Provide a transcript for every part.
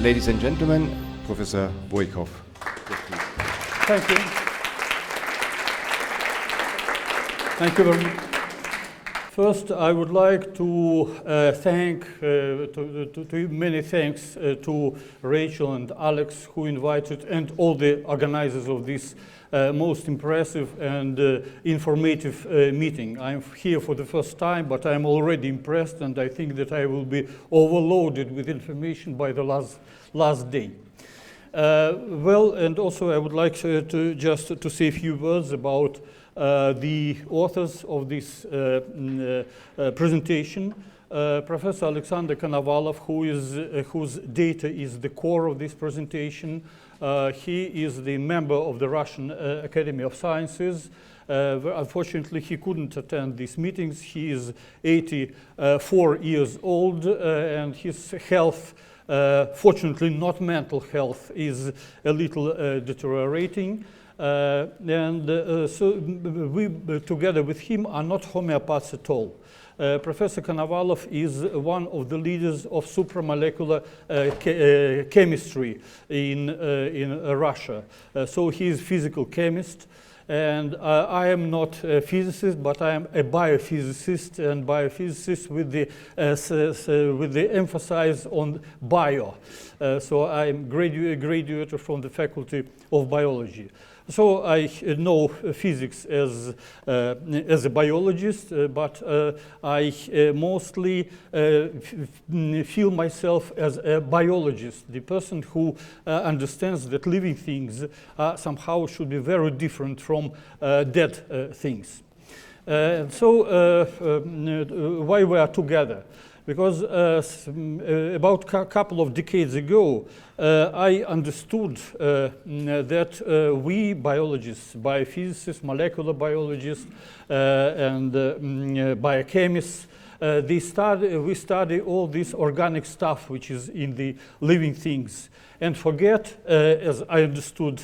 ladies and gentlemen, Professor Voeikov. Thank you. Thank you very much. First, I would like to many thanks to Rachel and Alex, who invited, and all the organizers of this most impressive and informative meeting. I'm here for the first time, but I'm already impressed, and I think that I will be overloaded with information by the last day. Well, and also I would like to just to say a few words about the authors of this presentation. Professor Alexander Konovalov, whose data is the core of this presentation. He is the member of the Russian Academy of Sciences. Unfortunately, he couldn't attend these meetings. He is 84 years old, and his health, fortunately not mental health, is a little deteriorating. So we, together with him, are not homeopaths at all. Professor Konovalov is one of the leaders of supramolecular chemistry in Russia. So he is a physical chemist. And I am not a physicist, but I am a biophysicist, and biophysicist with the emphasis on bio. So I am graduate from the Faculty of Biology. So I know physics as a biologist, but I mostly feel myself as a biologist, the person who understands that living things somehow should be very different from dead things. So why we are together? Because about a couple of decades ago, I understood that we biologists, biophysicists, molecular biologists, and biochemists, we study all this organic stuff which is in the living things, and forget, as I understood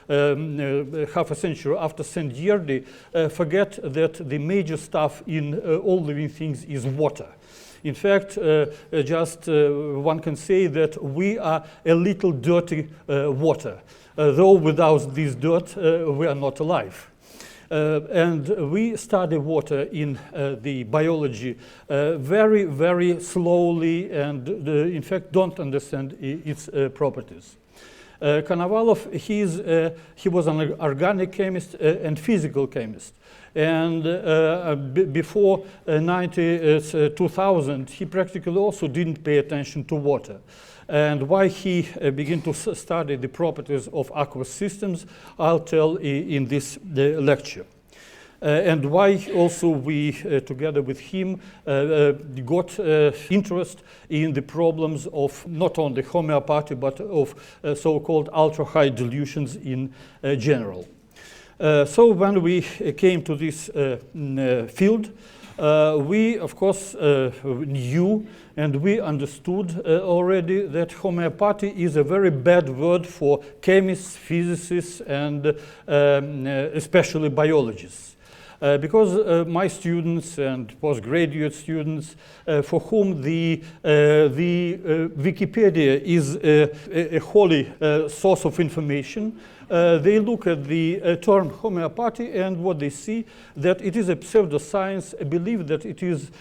half a century after St. Gierdy, forget that the major stuff in all living things is water. In fact, one can say that we are a little dirty water. Though without this dirt, we are not alive. And we study water in the biology very, very slowly, and in fact don't understand its properties. Konovalov, he was an organic chemist and physical chemist. And before 2000, he practically also didn't pay attention to water. And why he began to study the properties of aqueous systems, I'll tell in this lecture. And why also we, together with him, got interest in the problems of not only homeopathy, but of so-called ultra-high dilutions in general. So when we came to this field, we, of course, knew and we understood already that homeopathy is a very bad word for chemists, physicists, and especially biologists. Because my students and postgraduate students, for whom the Wikipedia is a holy source of information, they look at the term homeopathy, and what they see, that it is a pseudoscience, believe that it is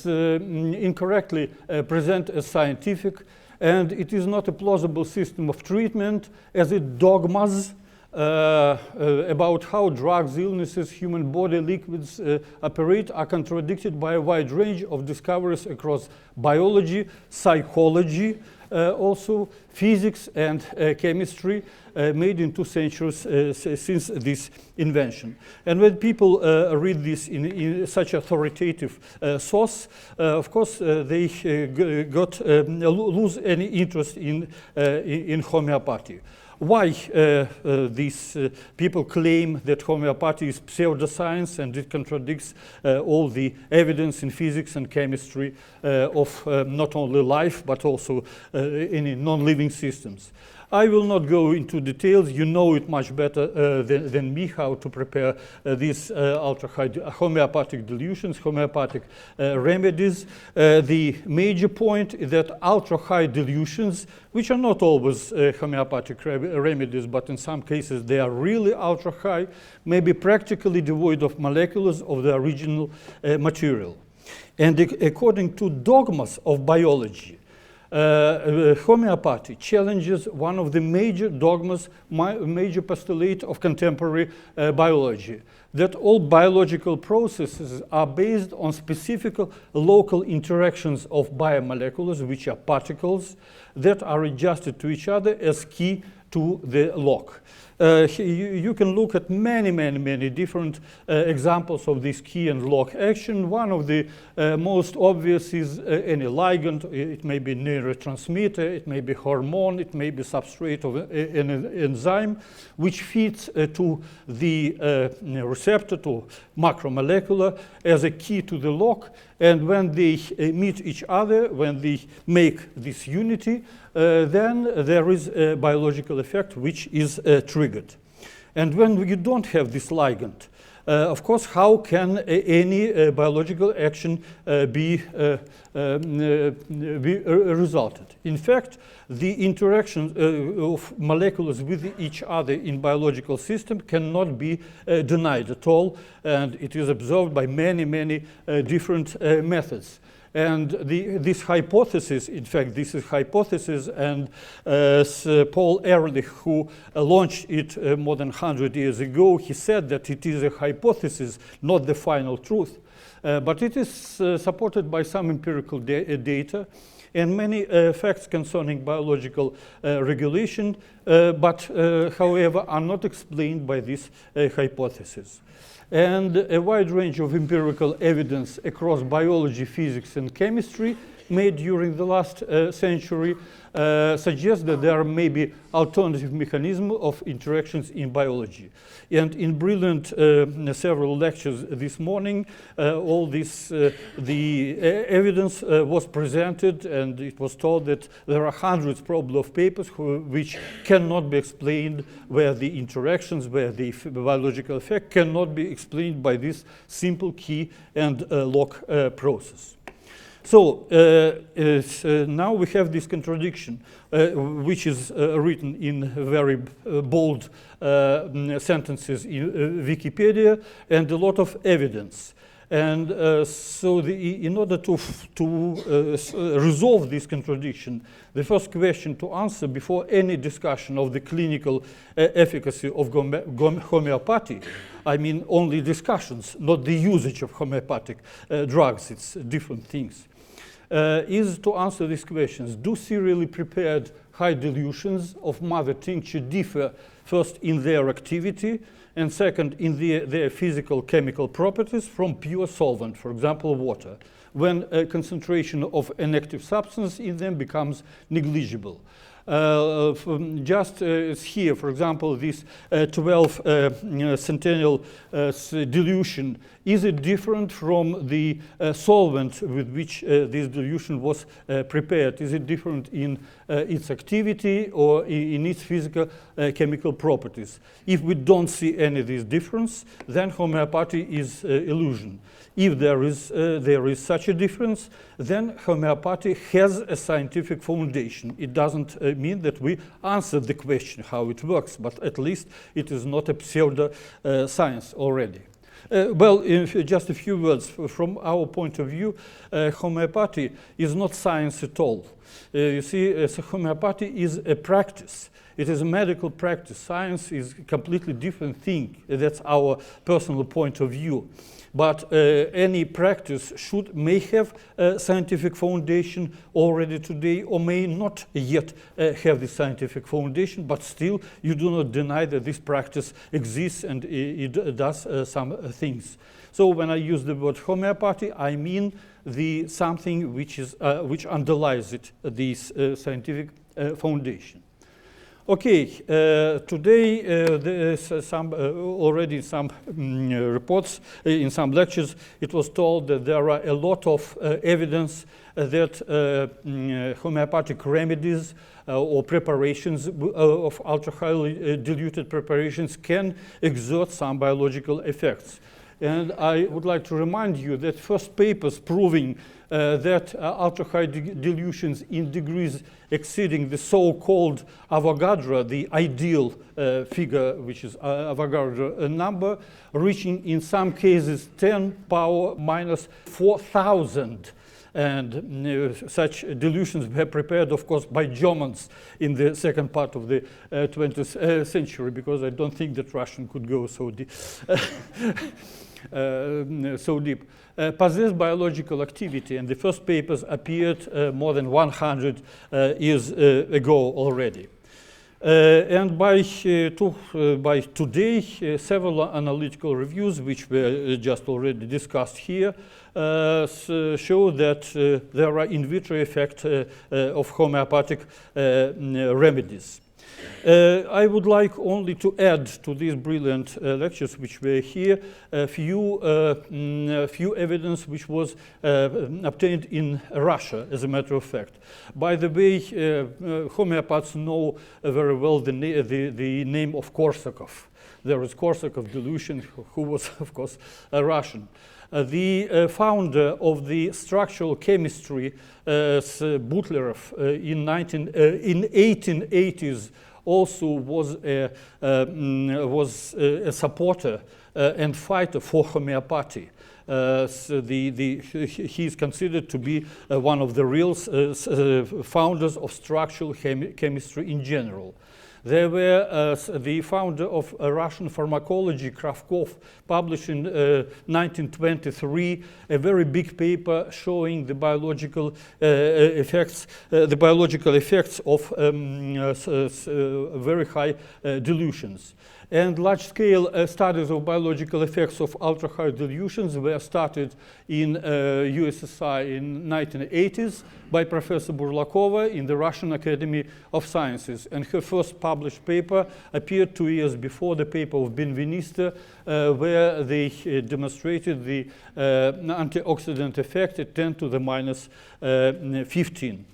incorrectly presented as scientific, and it is not a plausible system of treatment, as it dogmas about how drugs, illnesses, human body, liquids operate are contradicted by a wide range of discoveries across biology, psychology, also physics and chemistry made in 2 centuries since this invention. And when people read this in such authoritative source, of course, they lose any interest in homeopathy. Why these people claim that homeopathy is pseudoscience and it contradicts all the evidence in physics and chemistry of not only life but also in non-living systems? I will not go into details. You know it much better than me how to prepare these ultra-high homeopathic dilutions, homeopathic remedies. The major point is that ultra-high dilutions, which are not always homeopathic remedies, but in some cases they are really ultra-high, may be practically devoid of molecules of the original material. And according to dogmas of biology, homeopathy challenges one of the major dogmas, major postulate of contemporary biology, that all biological processes are based on specific local interactions of biomolecules, which are particles, that are adjusted to each other as key to the lock. You can look at many different examples of this key and lock action. One of the most obvious is any ligand. It may be neurotransmitter, it may be hormone, it may be substrate of an enzyme, which feeds to the receptor, to macromolecular, as a key to the lock. And when they meet each other, when they make this unity, then there is a biological effect which is triggered. And when you don't have this ligand, of course, how can any biological action be resulted? In fact, the interaction of molecules with each other in biological system cannot be denied at all, and it is observed by many different methods. And this hypothesis, in fact, this is hypothesis, and Paul Ehrlich, who launched it more than 100 years ago, he said that it is a hypothesis, not the final truth. But it is supported by some empirical data and many facts concerning biological regulation, but however are not explained by this hypothesis. And a wide range of empirical evidence across biology, physics, and chemistry made during the last century suggests that there may be alternative mechanisms of interactions in biology. And in brilliant several lectures this morning, all this, the evidence was presented, and it was told that there are hundreds probably of papers which cannot be explained, where the interactions, where the biological effect cannot be explained by this simple key and lock process. So now we have this contradiction, which is written in very bold sentences in Wikipedia, and a lot of evidence. And so in order to resolve this contradiction, the first question to answer before any discussion of the clinical efficacy of homeopathy, I mean only discussions, not the usage of homeopathic drugs, it's different things, is to answer these questions. Do serially prepared high dilutions of mother tincture differ first in their activity, and second in their physical chemical properties from pure solvent, for example water, when a concentration of an active substance in them becomes negligible? Just as here, for example, this 12 centennial dilution, is it different from the solvent with which this dilution was prepared? Is it different in its activity or in its physical chemical properties? If we don't see any of this difference, then homeopathy is illusion. If there is such a difference, then homeopathy has a scientific foundation. It doesn't mean that we answered the question how it works, but at least it is not a pseudo science already. Well, just a few words. From our point of view, homeopathy is not science at all. You see, homeopathy is a practice. It is a medical practice. Science is a completely different thing. That's our personal point of view. But any practice may have a scientific foundation already today, or may not yet have the scientific foundation, but still you do not deny that this practice exists and it does some things. So when I use the word homeopathy, I mean something which underlies it, this scientific foundation. Okay, today there's already some reports in some lectures. It was told that there are a lot of evidence that homeopathic remedies or preparations of ultra-highly diluted preparations can exert some biological effects. And I would like to remind you that first papers proving that ultra-high dilutions in degrees exceeding the so-called Avogadro, the ideal figure, which is Avogadro number, reaching in some cases 10 power minus 4,000. And such dilutions were prepared, of course, by Germans in the second part of the 20th century, because I don't think that Russian could go so deep. Possess biological activity, and the first papers appeared more than 100 years ago already. And by today, several analytical reviews, which were just already discussed here, show that there are in vitro effects of homeopathic remedies. I would like only to add to these brilliant lectures which were here a few evidence which was obtained in Russia, as a matter of fact. By the way, homeopaths know very well the name of Korsakov. There is Korsakov delusion, who was, of course, a Russian. The founder of the structural chemistry, Butlerov, in 1880s, also was a supporter and fighter for homeopathy. He is considered to be one of the real founders of structural chemistry in general. There were the founder of Russian pharmacology, Kravkov, published in 1923 a very big paper showing the biological effects, of very high dilutions. And large-scale studies of biological effects of ultra-high dilutions were started in USSR in 1980s by Professor Burlakova in the Russian Academy of Sciences. And her first published paper appeared 2 years before the paper of Benveniste, where they demonstrated the antioxidant effect at 10 to the minus 15.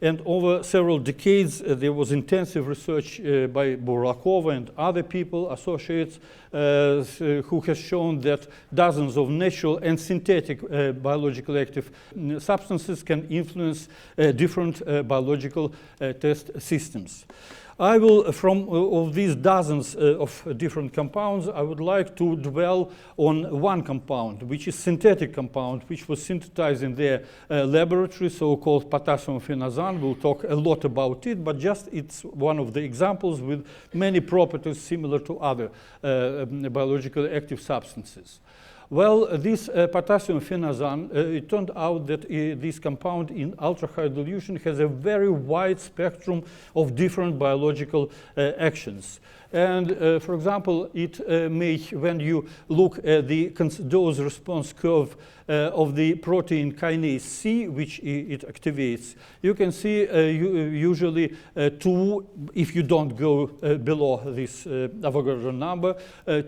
And over several decades, there was intensive research by Burlakova and other people, associates, who has shown that dozens of natural and synthetic biologically active substances can influence different biological test systems. I will, of these dozens of different compounds, I would like to dwell on one compound, which is synthetic compound, which was synthesized in their laboratory, so-called potassium phenazane. We'll talk a lot about it, but just it's one of the examples with many properties similar to other biologically active substances. Well, this potassium phenazane, it turned out that this compound in ultra-high dilution has a very wide spectrum of different biological actions. And for example, it may, when you look at the dose response curve of the protein kinase C, which it activates, you can see usually two, if you don't go below this Avogadro number,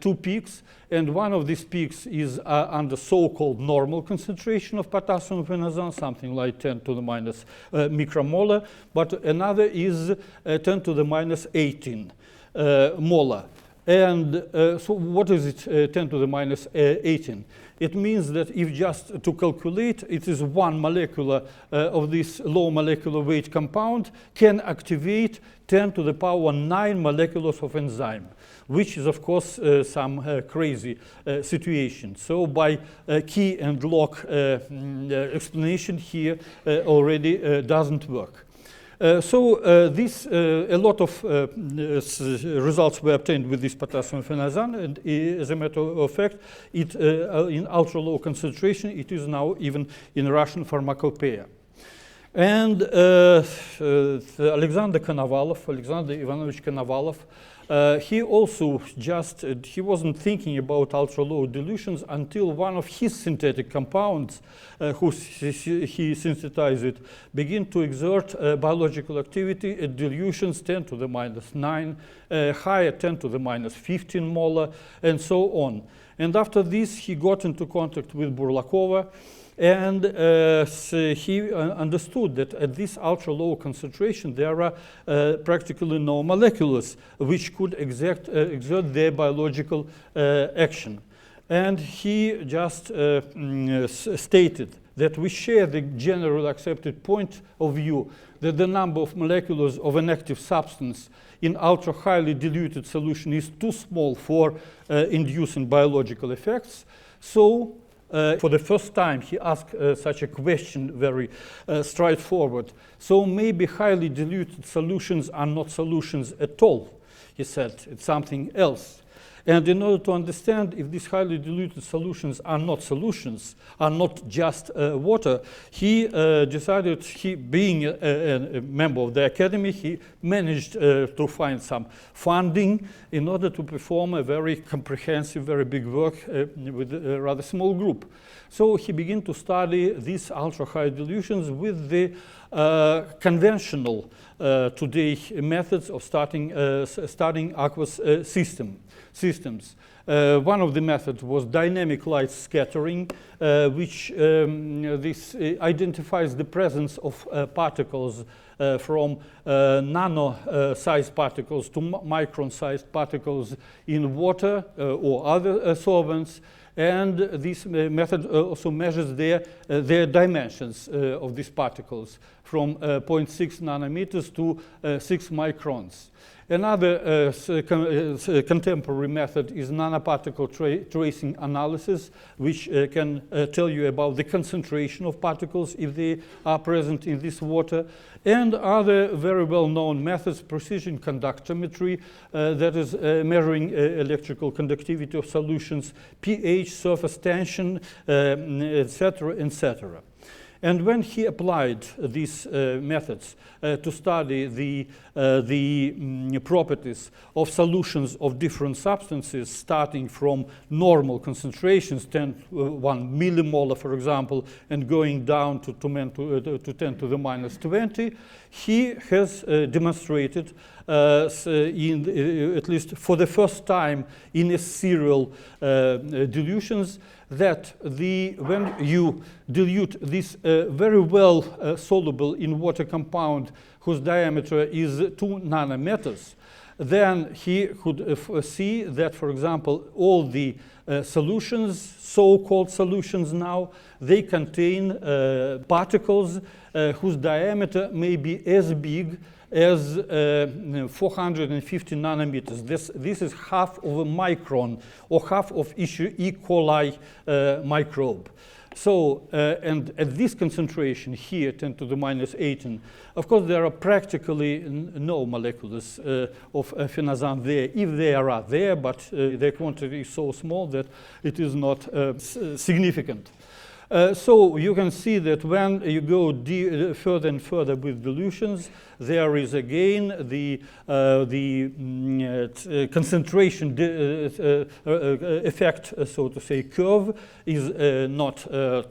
two peaks. And one of these peaks is under so-called normal concentration of potassium phenazane, something like 10 to the minus micromolar, but another is 10 to the minus 18. Molar. And so what is it, 10 to the minus 18? It means that if just to calculate, it is one molecule of this low molecular weight compound can activate 10 to the power 9 molecules of enzyme, which is, of course, some crazy situation. So by key and lock explanation here already doesn't work. A lot of results were obtained with this potassium phenazane, and as a matter of fact, it in ultra low concentration, it is now even in Russian pharmacopoeia. And Alexander Ivanovich Konovalov He also he wasn't thinking about ultra-low dilutions until one of his synthetic compounds, he synthesized, began to exert biological activity at dilutions 10 to the minus 9, higher 10 to the minus 15 molar, and so on. And after this, he got into contact with Burlakova, and so he understood that at this ultra-low concentration, there are practically no molecules which could exert their biological action. And he just stated that we share the general accepted point of view that the number of molecules of an active substance in ultra-highly diluted solution is too small for inducing biological effects. So, for the first time, he asked such a question, very straightforward. So maybe highly diluted solutions are not solutions at all, he said. It's something else. And in order to understand if these highly diluted solutions are not solutions, are not just water, he decided, being a member of the academy, he managed to find some funding in order to perform a very comprehensive, very big work with a rather small group. So he began to study these ultra-high dilutions with the conventional today methods of studying aqueous systems. One of the methods was dynamic light scattering, which this identifies the presence of particles from nano-sized particles to micron-sized particles in water or other solvents. And this method also measures their dimensions of these particles from 0.6 nanometers to 6 microns. Another contemporary method is nanoparticle tracing analysis, which can tell you about the concentration of particles if they are present in this water. And other very well-known methods, precision conductometry, that is measuring electrical conductivity of solutions, pH, surface tension, etc., etc. And when he applied these methods to study the properties of solutions of different substances, starting from normal concentrations, 1 millimolar, for example, and going down to 10 to the minus 20, he has demonstrated, at least for the first time in a serial dilutions, that when you dilute this very well soluble in water compound whose diameter is 2 nanometers, then he could see that, for example, all the solutions, so-called solutions now, they contain particles whose diameter may be as big as 450 nanometers. This is half of a micron, or half of E. coli microbe. So, and at this concentration here, 10 to the minus 18, of course, there are practically no molecules of phenazane there, if they are there, but their quantity is so small that it is not significant. So you can see that when you go further and further with dilutions, there is again the concentration effect, so to say, curve is not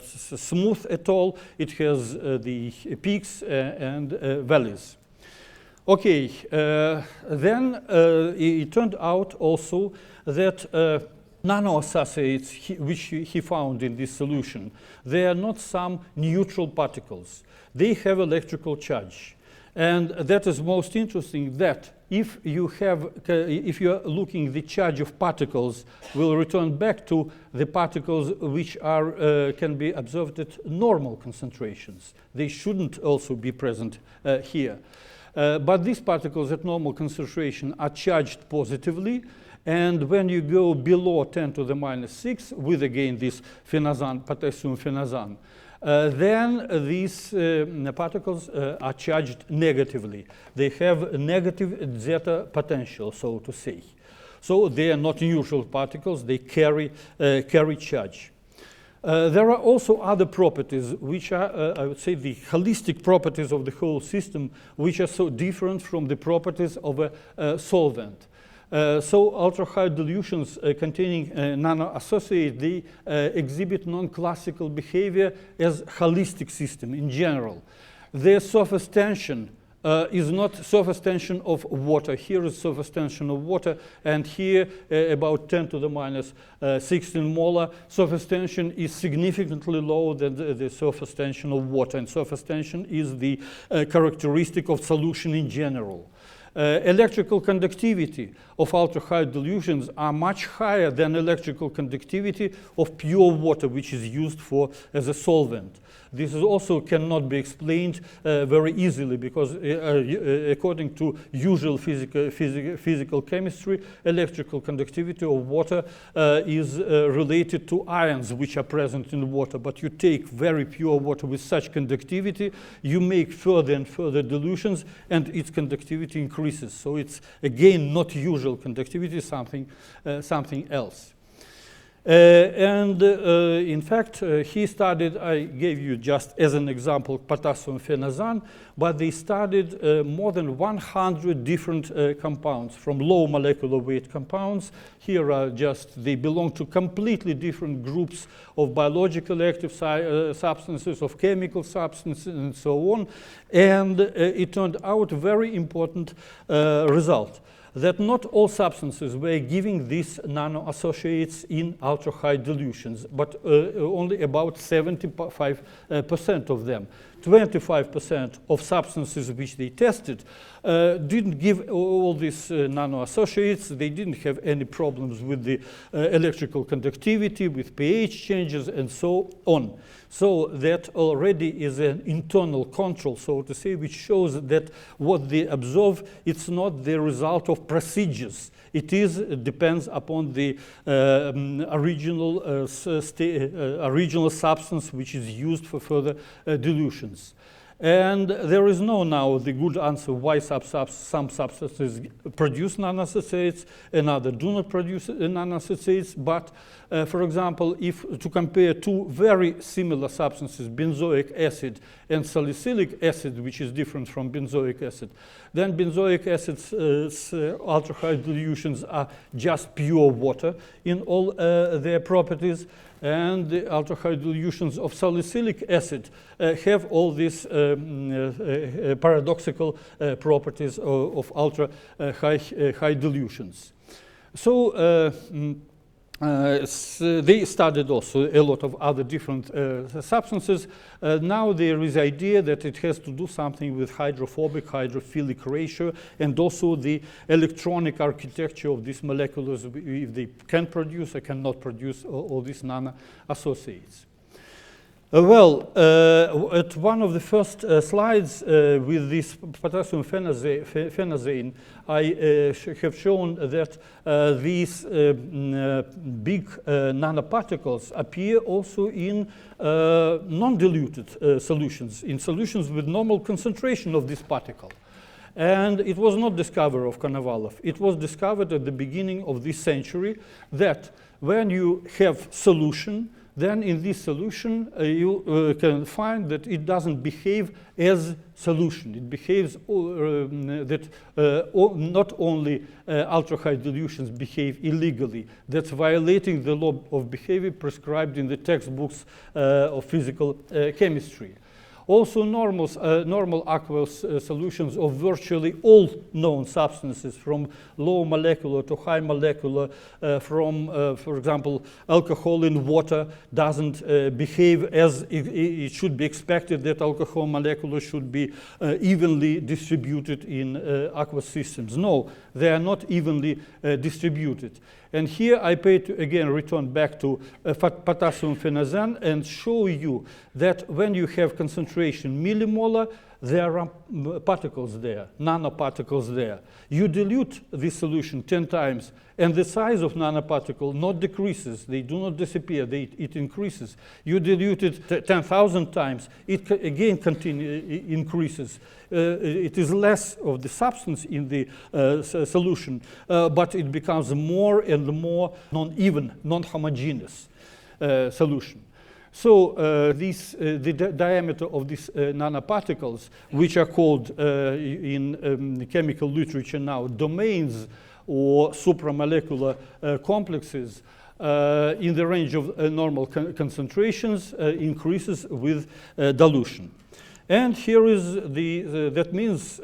smooth at all. It has the peaks and valleys. Okay, then it turned out also that nanoassociates which he found in this solution, they are not some neutral particles. They have electrical charge. And that is most interesting, that if you are looking, the charge of particles will return back to the particles which can be observed at normal concentrations. They shouldn't also be present here. But these particles at normal concentration are charged positively. And when you go below 10 to the minus 6, with again this phenazane, potassium phenazane, then these particles are charged negatively. They have a negative zeta potential, so to say. So they are not neutral particles, they carry charge. There are also other properties which are, I would say, the holistic properties of the whole system, which are so different from the properties of a solvent. So ultra-high dilutions containing nanoassociates, they exhibit non-classical behavior as holistic system in general. Their surface tension is not surface tension of water. Here is surface tension of water, and here about 10 to the minus 16 molar. Surface tension is significantly lower than the surface tension of water, and surface tension is the characteristic of solution in general. Electrical conductivity of ultra-high dilutions are much higher than electrical conductivity of pure water, which is used as a solvent. This is also cannot be explained very easily, because according to usual physical chemistry, electrical conductivity of water is related to ions which are present in water. But you take very pure water with such conductivity, you make further and further dilutions, and its conductivity increases. So it's again not usual conductivity, something else. In fact, he studied, I gave you just as an example, potassium phenazane, but they studied more than 100 different compounds, from low molecular weight compounds. Here are they belong to completely different groups of biological active substances, of chemical substances, and so on. And it turned out a very important result, that not all substances were giving these nanoassociates in ultra-high dilutions, but only about 75% of them. 25% of substances which they tested didn't give all these nanoassociates. They didn't have any problems with the electrical conductivity, with pH changes, and so on. So that already is an internal control, so to say, which shows that what they observe, it's not the result of procedures. It depends upon the original substance which is used for further dilutions. And there is now the good answer why some substances produce nanoassociates and others do not produce nanoassociates. But for example, if to compare two very similar substances, benzoic acid and salicylic acid, which is different from benzoic acid, then benzoic acid's ultra-high dilutions are just pure water in all their properties, and the ultra-high dilutions of salicylic acid have all these paradoxical properties of ultra-high dilutions. So they studied also a lot of other different substances. Now there is the idea that it has to do something with hydrophilic ratio, and also the electronic architecture of these molecules, if they can produce or cannot produce all these nanoassociates. At one of the first slides with this potassium phenazane, I have shown that these big nanoparticles appear also in non-diluted solutions, in solutions with normal concentration of this particle. And it was not discovered of Konovalov. It was discovered at the beginning of this century that when you have solution, then in this solution you can find that it doesn't behave as solution. It behaves not only ultra-high dilutions behave illegally. That's violating the law of behavior prescribed in the textbooks of physical chemistry. Also, normal aqueous solutions of virtually all known substances, from low molecular to high molecular, for example, alcohol in water doesn't behave as it should be expected, that alcohol molecules should be evenly distributed in aqueous systems. No, they are not evenly distributed. And here I again return back to potassium phenazane and show you that when you have concentration millimolar, there are particles there, nanoparticles there. You dilute this solution 10 times, and the size of nanoparticle not decreases. They do not disappear. It increases. You dilute it 10,000 times. It again increases. It is less of the substance in the solution, but it becomes more and more non-even, non-homogeneous solution. So the diameter of these nanoparticles, which are called in the chemical literature now domains or supramolecular complexes in the range of normal concentrations increases with dilution. And here is that means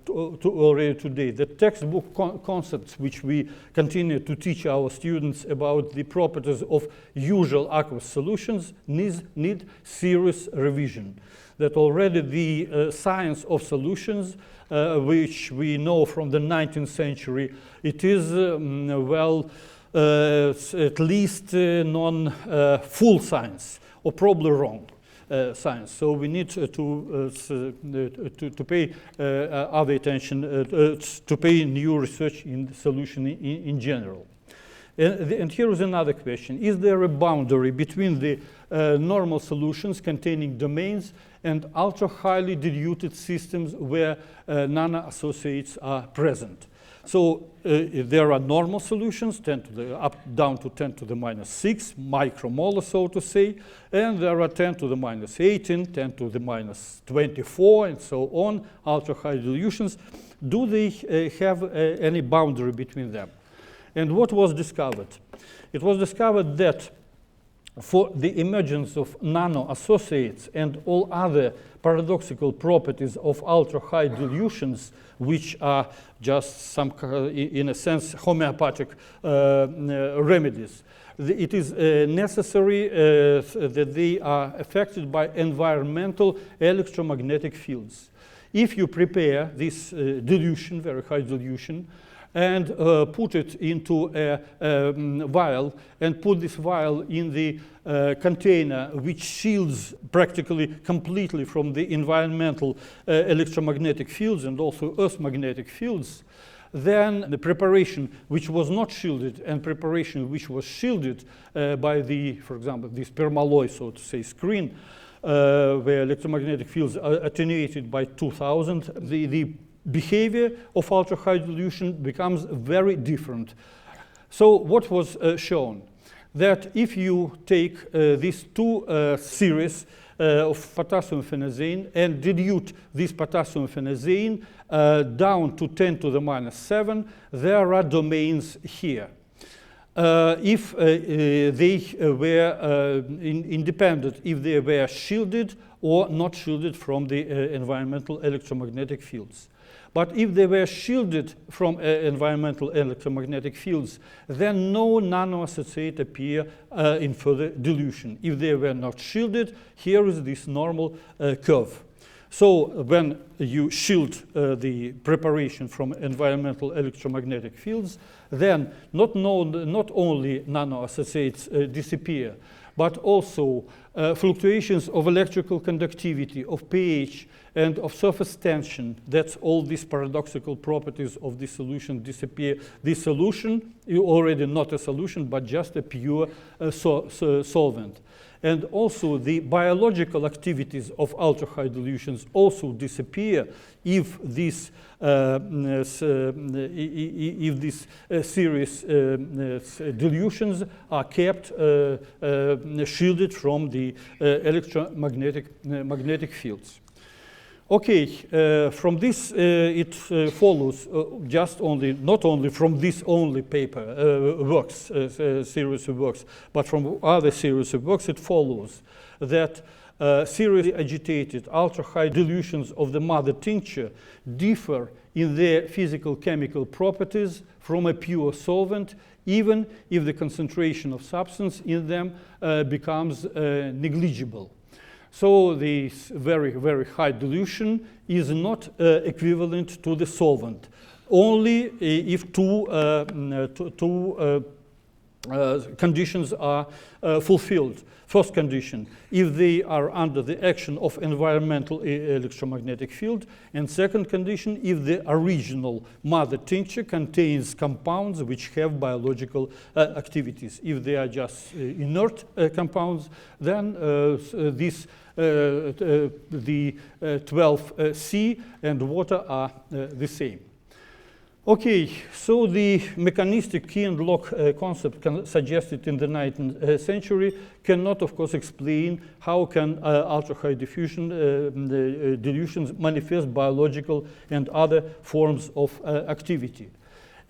already today that textbook concepts which we continue to teach our students about the properties of usual aqueous solutions need serious revision. That already the science of solutions, which we know from the 19th century, it is at least non-full science, or probably wrong. Science. So we need to pay other attention, to pay new research in solution in general. And here is another question. Is there a boundary between the normal solutions containing domains and ultra-highly diluted systems where nano-associates are present? So there are normal solutions, down to 10 to the minus 6 micromolar, so to say, and there are 10 to the minus 18, 10 to the minus 24, and so on, ultra-high dilutions. Do they have any boundary between them? And what was discovered? It was discovered that for the emergence of nano-associates and all other paradoxical properties of ultra-high dilutions, which are just some, in a sense, homeopathic remedies, it is necessary that they are affected by environmental electromagnetic fields. If you prepare this dilution, very high dilution, and put it into a vial, and put this vial in the container which shields practically completely from the environmental electromagnetic fields and also earth magnetic fields, then the preparation which was not shielded and preparation which was shielded by the, for example, this permalloy, so to say, screen, where electromagnetic fields are attenuated by 2000, the behavior of ultra-high dilution becomes very different. So what was shown? That if you take these two series of potassium phenazane and dilute this potassium phenazane down to 10 to the minus 7, there are domains here. If they were independent, if they were shielded or not shielded from the environmental electromagnetic fields. But if they were shielded from environmental electromagnetic fields, then no nano-associate appear in further dilution. If they were not shielded, here is this normal curve. So when you shield the preparation from environmental electromagnetic fields, then not only nano-associates disappear, but also fluctuations of electrical conductivity, of pH, and of surface tension. That's all these paradoxical properties of the solution disappear. This solution is already not a solution, but just a pure solvent. And also the biological activities of ultra-high dilutions also disappear if this series dilutions are kept shielded from the magnetic fields. Okay, from this it follows not only from this only paper works, series of works, but from other series of works, it follows that seriously agitated ultra-high dilutions of the mother tincture differ in their physical chemical properties from a pure solvent, even if the concentration of substance in them becomes negligible. So this very, very high dilution is not equivalent to the solvent, only if two conditions are fulfilled. First condition, if they are under the action of environmental electromagnetic field, and second condition, if the original mother tincture contains compounds which have biological activities. If they are just inert compounds, then the 12C and water are the same. Okay, so the mechanistic key and lock concept suggested in the 19th century cannot, of course, explain how can ultra-high diffusion dilutions manifest biological and other forms of activity.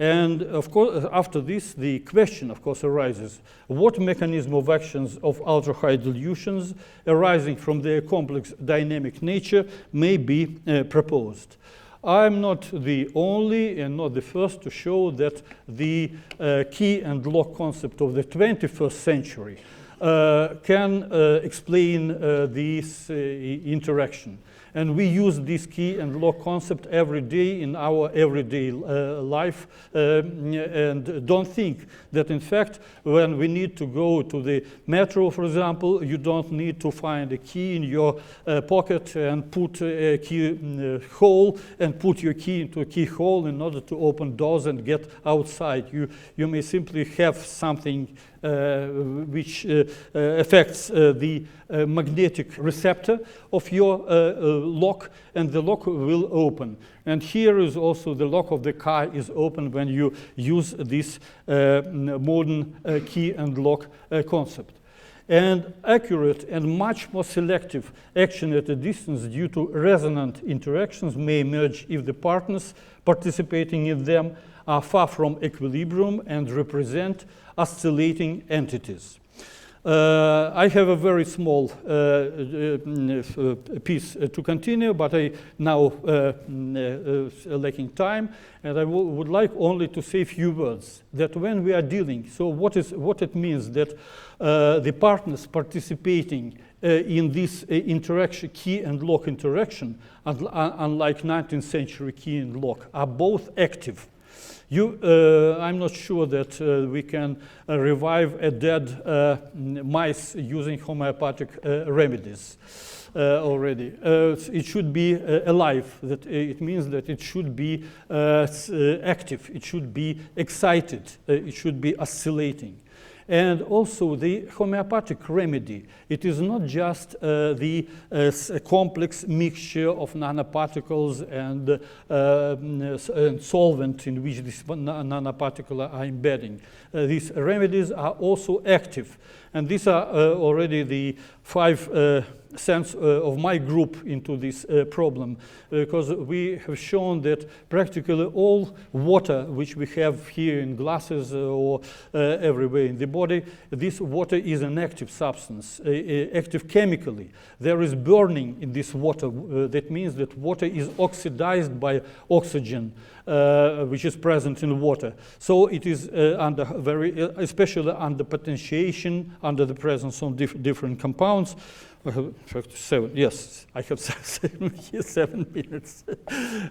And of course, after this, the question, of course, arises: what mechanism of actions of ultra-high dilutions arising from their complex dynamic nature may be proposed? I'm not the only and not the first to show that the key and lock concept of the 21st century can explain this interaction. And we use this key and lock concept every day in our everyday life, and don't think that in fact when we need to go to the metro, for example, you don't need to find a key in your pocket and put a key hole and put your key into a keyhole in order to open doors and get outside. You may simply have something which affects the magnetic receptor of your lock, and the lock will open. And here is also the lock of the car is open when you use this modern key and lock concept. And accurate and much more selective action at a distance due to resonant interactions may emerge if the partners participating in them are far from equilibrium and represent oscillating entities. I have a very small piece to continue, but I now lacking time, and I would like only to say a few words that when we are dealing, so what it means that the partners participating in this interaction, key and lock interaction, unlike 19th century key and lock, are both active. I'm not sure that we can revive a dead mice using homeopathic remedies already. It should be alive. That it means that it should be active. It should be excited. It should be oscillating. And also the homeopathic remedy, it is not just the complex mixture of nanoparticles and solvent in which these nanoparticles are embedding. These remedies are also active. And these are already the 5 cents of my group into this problem, because we have shown that practically all water which we have here in glasses or everywhere in the body, this water is an active substance, active chemically. There is burning in this water. That means that water is oxidized by oxygen, which is present in water. So it is under especially under potentiation, under the presence of different compounds. I have 7. Yes, I have 7 minutes,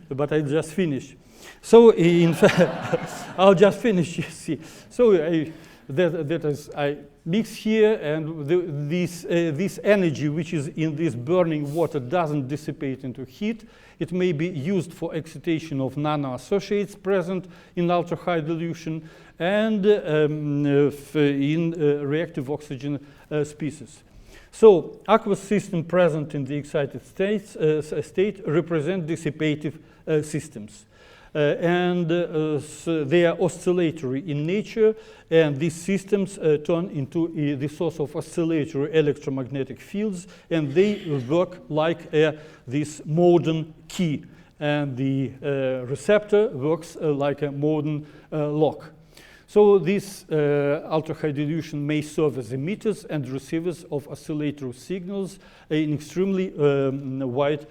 but I just finished. So in fact, I'll just finish. You see, so I mix here, and this energy which is in this burning water doesn't dissipate into heat. It may be used for excitation of nano-associates present in ultra-high dilution and in reactive oxygen species. So, aqueous system present in the excited state represent dissipative systems. So they are oscillatory in nature, and these systems turn into the source of oscillatory electromagnetic fields, and they work like this modern key, and the receptor works like a modern lock. So this ultra-high dilution may serve as emitters and receivers of oscillatory signals in extremely wide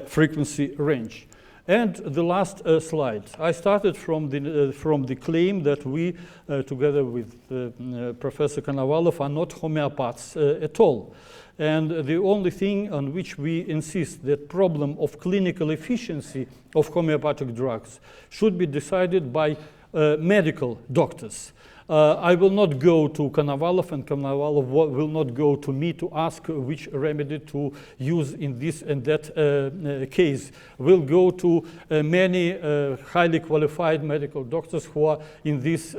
frequency range. And the last slide. I started from the claim that we, together with Professor Konovalov, are not homeopaths at all. And the only thing on which we insist, that problem of clinical efficiency of homeopathic drugs should be decided by medical doctors. I will not go to Konovalov, and Konovalov will not go to me to ask which remedy to use in this and that case. We'll go to many highly qualified medical doctors who are in this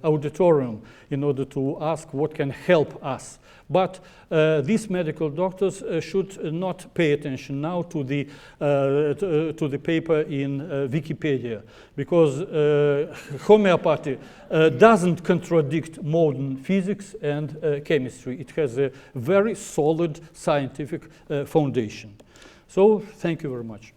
auditorium in order to ask what can help us. But these medical doctors should not pay attention now to the paper in Wikipedia, because homeopathy doesn't contradict modern physics and chemistry. It has a very solid scientific foundation. So, thank you very much.